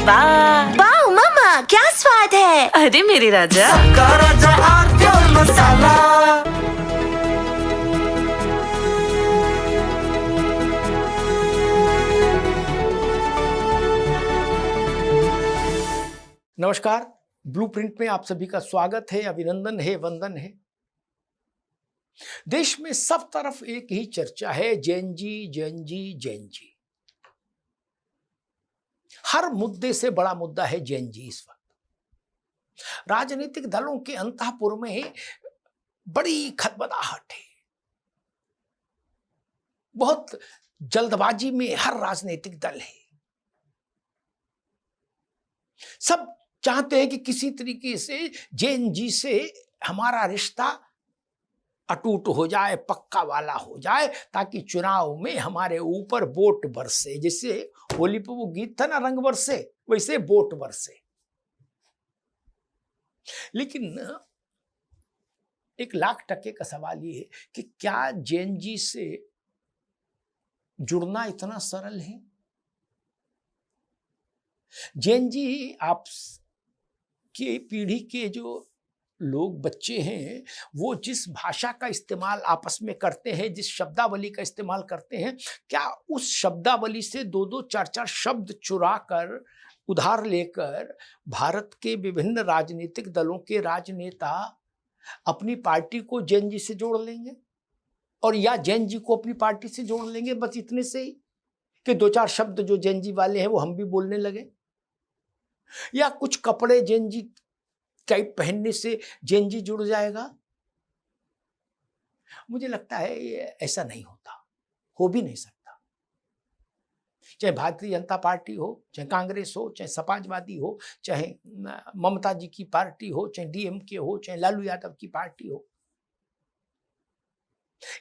वाह वाह मम्मा, क्या स्वाद है। अरे मेरे राजा, सबका राजा आरती और मसाला। नमस्कार, ब्लूप्रिंट में आप सभी का स्वागत है, अभिनंदन है, वंदन है। देश में सब तरफ एक ही चर्चा है, जैन जी, जैन जी, जैन जी। हर मुद्दे से बड़ा मुद्दा है जैन जी। इस वक्त राजनीतिक दलों के अंतःपुर में बड़ी खदबदाहट है। बहुत जल्दबाजी में हर राजनीतिक दल है। सब चाहते हैं कि किसी तरीके से जैन जी से हमारा रिश्ता अटूट हो जाए, पक्का वाला हो जाए, ताकि चुनाव में हमारे ऊपर वोट बरसे। जैसे होली पे वो गीत था ना, रंग बरसे, वैसे वोट बरसे। लेकिन एक लाख टके का सवाल ये है कि क्या जैन जी से जुड़ना इतना सरल है? जैन जी आप की पीढ़ी के जो लोग, बच्चे हैं, वो जिस भाषा का इस्तेमाल आपस में करते हैं, जिस शब्दावली का इस्तेमाल करते हैं, क्या उस शब्दावली से दो दो चार चार शब्द चुरा कर, उधार लेकर भारत के विभिन्न राजनीतिक दलों के राजनेता अपनी पार्टी को जैन जी से जोड़ लेंगे? और या जैन जी को अपनी पार्टी से जोड़ लेंगे? बस इतने से ही कि दो चार शब्द जो जैन जी वाले हैं वो हम भी बोलने लगे, या कुछ कपड़े जैन जी टाइप पहनने से जैन जी जुड़ जाएगा? मुझे लगता है ये ऐसा नहीं होता, हो भी नहीं सकता। चाहे भारतीय जनता पार्टी हो, चाहे कांग्रेस हो, चाहे समाजवादी हो, चाहे ममता जी की पार्टी हो, चाहे डीएमके हो, चाहे लालू यादव की पार्टी हो,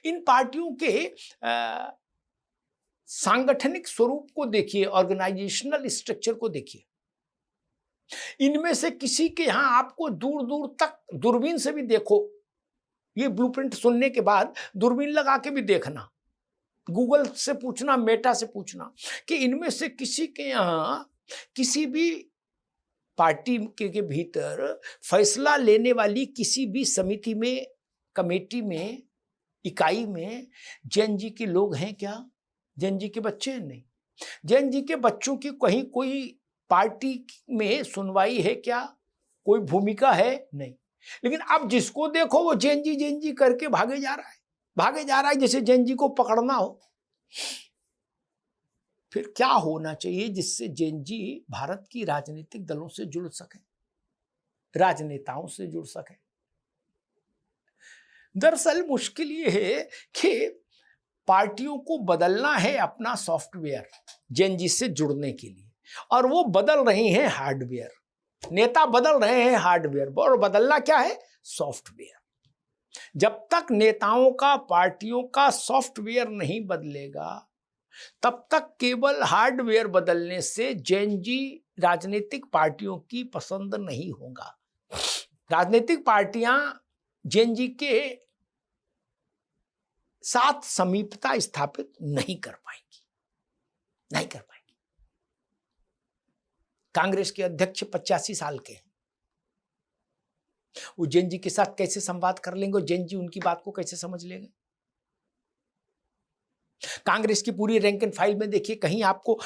इन पार्टियों के सांगठनिक स्वरूप को देखिए, ऑर्गेनाइजेशनल स्ट्रक्चर को देखिए। इनमें से किसी के यहां आपको दूर दूर तक दूरबीन से भी देखो, ये ब्लूप्रिंट सुनने के बाद दूरबीन लगा के भी देखना, गूगल से पूछना, मेटा से पूछना कि इनमें से किसी के यहां किसी भी पार्टी के भीतर फैसला लेने वाली किसी भी समिति में, कमेटी में, इकाई में जैन जी के लोग हैं क्या? जैन जी के बच्चे हैं? नहीं। जैन जी के बच्चों की कहीं कोई पार्टी में सुनवाई है क्या? कोई भूमिका है? नहीं। लेकिन अब जिसको देखो वो जैन जी करके भागे जा रहा है, जैसे जैन जी को पकड़ना हो। फिर क्या होना चाहिए जिससे जैन जी भारत की राजनीतिक दलों से जुड़ सके, राजनेताओं से जुड़ सके? दरअसल मुश्किल ये है कि पार्टियों को बदलना है अपना सॉफ्टवेयर जैन जी से जुड़ने के लिए, और वो बदल रही हैं हार्डवेयर। नेता बदल रहे हैं हार्डवेयर, और बदलना क्या है? सॉफ्टवेयर। जब तक नेताओं का, पार्टियों का सॉफ्टवेयर नहीं बदलेगा, तब तक केवल हार्डवेयर बदलने से जैन जी राजनीतिक पार्टियों की पसंद नहीं होगा। राजनीतिक पार्टियां जैन जी के साथ समीपता स्थापित नहीं कर पाएंगी। कांग्रेस के अध्यक्ष 85 साल के हैं, वो जैन जी के साथ कैसे संवाद कर लेंगे? और जैन जी उनकी बात को कैसे समझ लेंगे? कांग्रेस की पूरी रैंक एंड फाइल में देखिए, कहीं आपको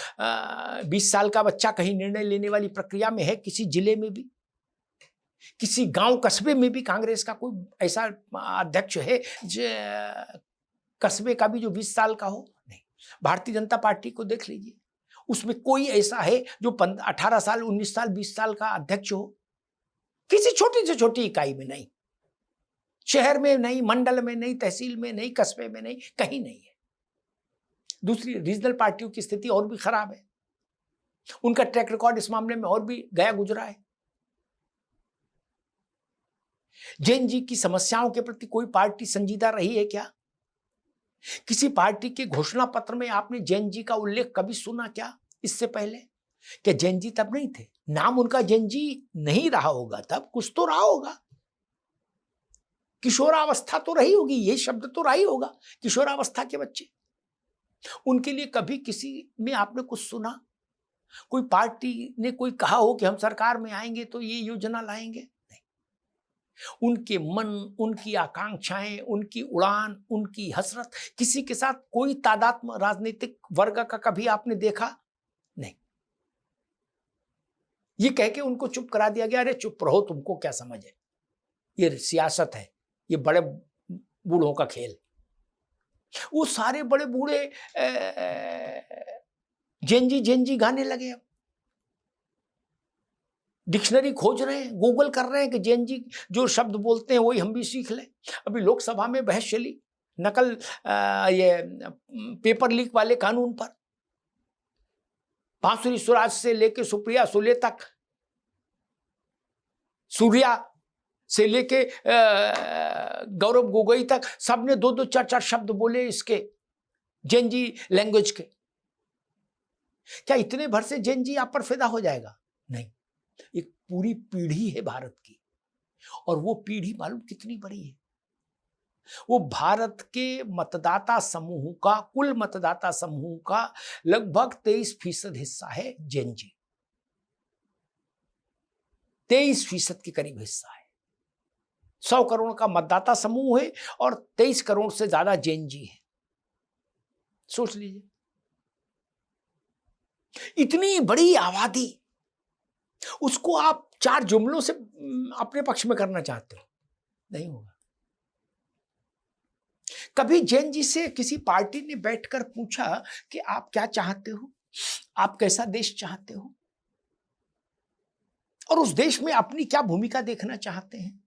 20 साल का बच्चा कहीं निर्णय लेने वाली प्रक्रिया में है, किसी जिले में भी, किसी गांव कस्बे में भी कांग्रेस का कोई ऐसा अध्यक्ष है कस्बे का भी जो 20 साल का हो? नहीं। भारतीय जनता पार्टी को देख लीजिए, उसमें कोई ऐसा है जो 18 साल, 19 साल, 20 साल का अध्यक्ष हो? किसी छोटी से छोटी इकाई में नहीं, शहर में नहीं, मंडल में नहीं, तहसील में नहीं, कस्बे में नहीं, कहीं नहीं है। दूसरी रीजनल पार्टियों की स्थिति और भी खराब है, उनका ट्रैक रिकॉर्ड इस मामले में और भी गया गुजरा है। जैन जी की समस्याओं के प्रति कोई पार्टी संजीदा रही है क्या? किसी पार्टी के घोषणा पत्र में आपने जैन जी का उल्लेख कभी सुना क्या इससे पहले? क्या जैन जी तब नहीं थे? नाम उनका जैन जी नहीं रहा होगा, तब कुछ तो रहा होगा, किशोरावस्था तो रही होगी, ये शब्द तो रहा ही होगा, किशोरावस्था के बच्चे। उनके लिए कभी किसी में आपने कुछ सुना? कोई पार्टी ने कोई कहा हो कि हम सरकार में आएंगे तो ये योजना लाएंगे? नहीं। उनके मन, उनकी आकांक्षाएं, उनकी उड़ान, उनकी हसरत, किसी के साथ कोई तादात्म्य राजनीतिक वर्ग का कभी आपने देखा? नहीं। ये कह के उनको चुप करा दिया गया, अरे चुप रहो, तुमको क्या समझ है, ये सियासत है, ये बड़े बूढ़ों का खेल। वो सारे बड़े बूढ़े जेंजी गाने लगे। अब डिक्शनरी खोज रहे हैं, गूगल कर रहे हैं कि जेंजी जो शब्द बोलते हैं वही हम भी सीख लें। अभी लोकसभा में बहस चली नकल ये पेपर लीक वाले कानून पर। बांसुरी स्वराज से लेके सुप्रिया सुले तक, सूर्या से लेके गौरव गोगोई तक, सबने 2-2 4-4 शब्द बोले इसके जेंजी लैंग्वेज के। क्या इतने भर से जेंजी आप पर फिदा हो जाएगा? नहीं। एक पूरी पीढ़ी है भारत की, और वो पीढ़ी मालूम कितनी बड़ी है। वो भारत के मतदाता समूह का, कुल मतदाता समूह का लगभग 23% हिस्सा है जेंजी। 23% के करीब हिस्सा है। 100 करोड़ का मतदाता समूह है और 23 करोड़ से ज्यादा जेंजी है। सोच लीजिए, इतनी बड़ी आबादी, उसको आप 4 जुमलों से अपने पक्ष में करना चाहते हो? नहीं होगा। कभी जेंजी से किसी पार्टी ने बैठकर पूछा कि आप क्या चाहते हो, आप कैसा देश चाहते हो, और उस देश में अपनी क्या भूमिका देखना चाहते हैं?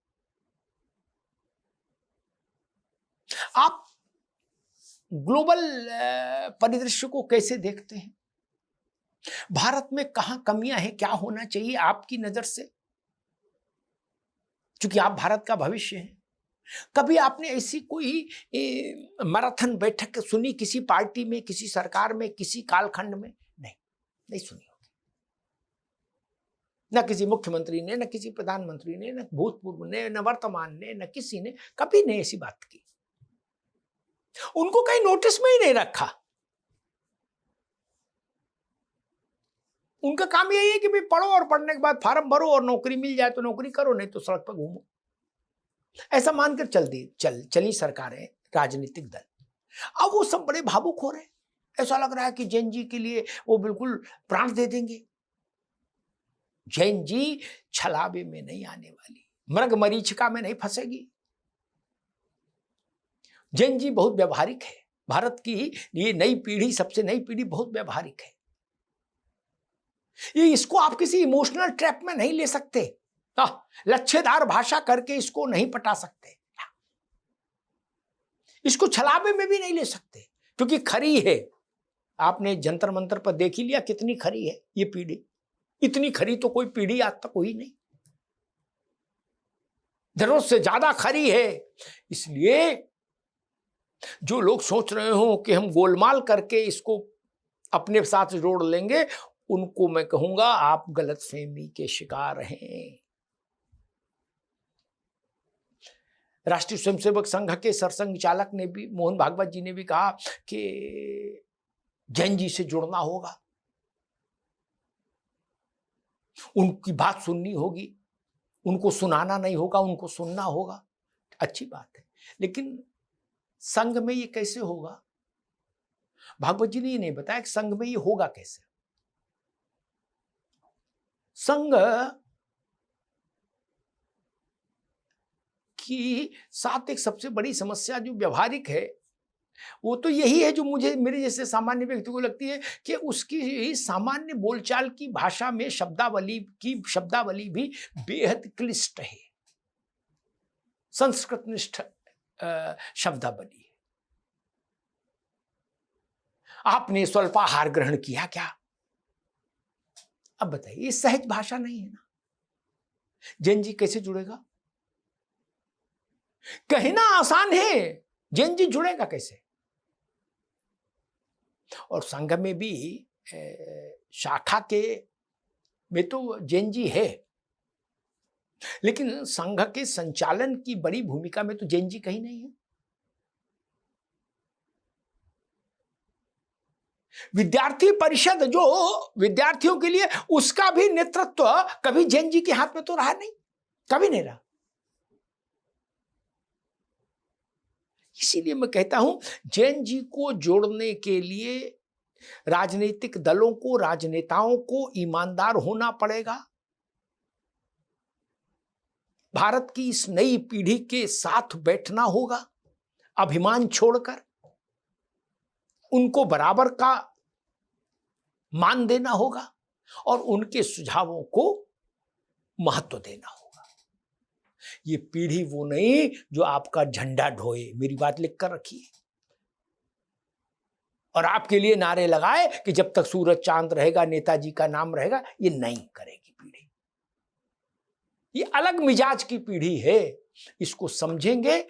आप ग्लोबल परिदृश्य को कैसे देखते हैं? भारत में कहां कमियां हैं, क्या होना चाहिए आपकी नजर से, क्योंकि आप भारत का भविष्य हैं। कभी आपने ऐसी कोई मैराथन बैठक सुनी किसी पार्टी में, किसी सरकार में, किसी कालखंड में? नहीं सुनी होगी। न किसी मुख्यमंत्री ने, न किसी प्रधानमंत्री ने, न भूतपूर्व ने, न वर्तमान ने, न किसी ने कभी नहीं ऐसी बात की। उनको कहीं नोटिस में ही नहीं रखा। उनका काम यही है कि भाई पढ़ो और पढ़ने के बाद फार्म भरो और नौकरी मिल जाए तो नौकरी करो, नहीं तो सड़क पर घूमो। ऐसा मानकर चली सरकारें, राजनीतिक दल। अब वो सब बड़े भावुक हो रहे हैं। ऐसा लग रहा है कि जेनजी के लिए वो बिल्कुल प्राण दे देंगे। जेनजी छलावे में नहीं आने वाली, मृग मरीचिका में नहीं फंसेगी। जेनजी बहुत व्यवहारिक है। भारत की ये नई पीढ़ी, सबसे नई पीढ़ी बहुत व्यवहारिक है। ये इसको आप किसी इमोशनल ट्रैप में नहीं ले सकते, लच्छेदार भाषा करके इसको नहीं पटा सकते, इसको छलावे में भी नहीं ले सकते, क्योंकि खरी है। आपने जंतर मंतर पर देख ही लिया कितनी खरी है ये पीढ़ी। इतनी खरी तो कोई पीढ़ी आज तक हुई नहीं, जरूरत से ज्यादा खरी है। इसलिए जो लोग सोच रहे हो कि हम गोलमाल करके इसको अपने साथ जोड़ लेंगे, उनको मैं कहूंगा आप गलतफहमी के शिकार हैं। राष्ट्रीय स्वयंसेवक संघ के सरसंघ चालक ने भी, मोहन भागवत जी ने भी कहा कि जैन जी से जुड़ना होगा, उनकी बात सुननी होगी, उनको सुनाना नहीं होगा, उनको सुनना होगा। अच्छी बात है, लेकिन संघ में ये कैसे होगा? भागवत जी ने ये नहीं बताया कि संघ में ये होगा कैसे। संघ की साथ एक सबसे बड़ी समस्या जो व्यवहारिक है वो तो यही है, जो मुझे, मेरे जैसे सामान्य व्यक्ति को लगती है कि उसकी सामान्य बोलचाल की भाषा में शब्दावली भी बेहद क्लिष्ट है, संस्कृतनिष्ठ शब्दावली है। आपने स्वल्पाहार ग्रहण किया क्या? अब बताइए, ये सहज भाषा नहीं है ना। जैन जी कैसे जुड़ेगा? कहना आसान है, जैन जी जुड़ेगा कैसे? और संघ में भी शाखा के में तो जैन जी है, लेकिन संघ के संचालन की बड़ी भूमिका में तो जैन जी कहीं नहीं है। विद्यार्थी परिषद जो विद्यार्थियों के लिए, उसका भी नेतृत्व कभी जैन जी के हाथ में तो रहा नहीं, कभी नहीं रहा। इसीलिए मैं कहता हूं जैन जी को जोड़ने के लिए राजनीतिक दलों को, राजनेताओं को ईमानदार होना पड़ेगा। भारत की इस नई पीढ़ी के साथ बैठना होगा, अभिमान छोड़कर उनको बराबर का मान देना होगा और उनके सुझावों को महत्व देना होगा। ये पीढ़ी वो नहीं जो आपका झंडा ढोए, मेरी बात लिख कर रखिए, और आपके लिए नारे लगाए कि जब तक सूरज चांद रहेगा नेताजी का नाम रहेगा। ये नहीं करेगी पीढ़ी, ये अलग मिजाज की पीढ़ी है। इसको समझेंगे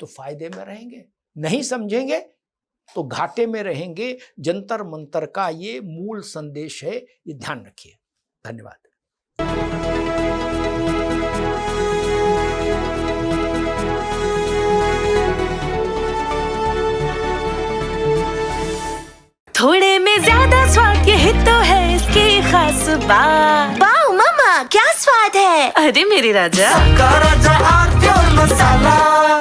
तो फायदे में रहेंगे, नहीं समझेंगे तो घाटे में रहेंगे। जंतर मंतर का ये मूल संदेश है, ये ध्यान रखिए। धन्यवाद। थोड़े में ज्यादा स्वाद, यही तो है इसकी खास बात। वाओ मम्मा, क्या स्वाद है। अरे मेरे राजा सबका राजा आरती और मसाला।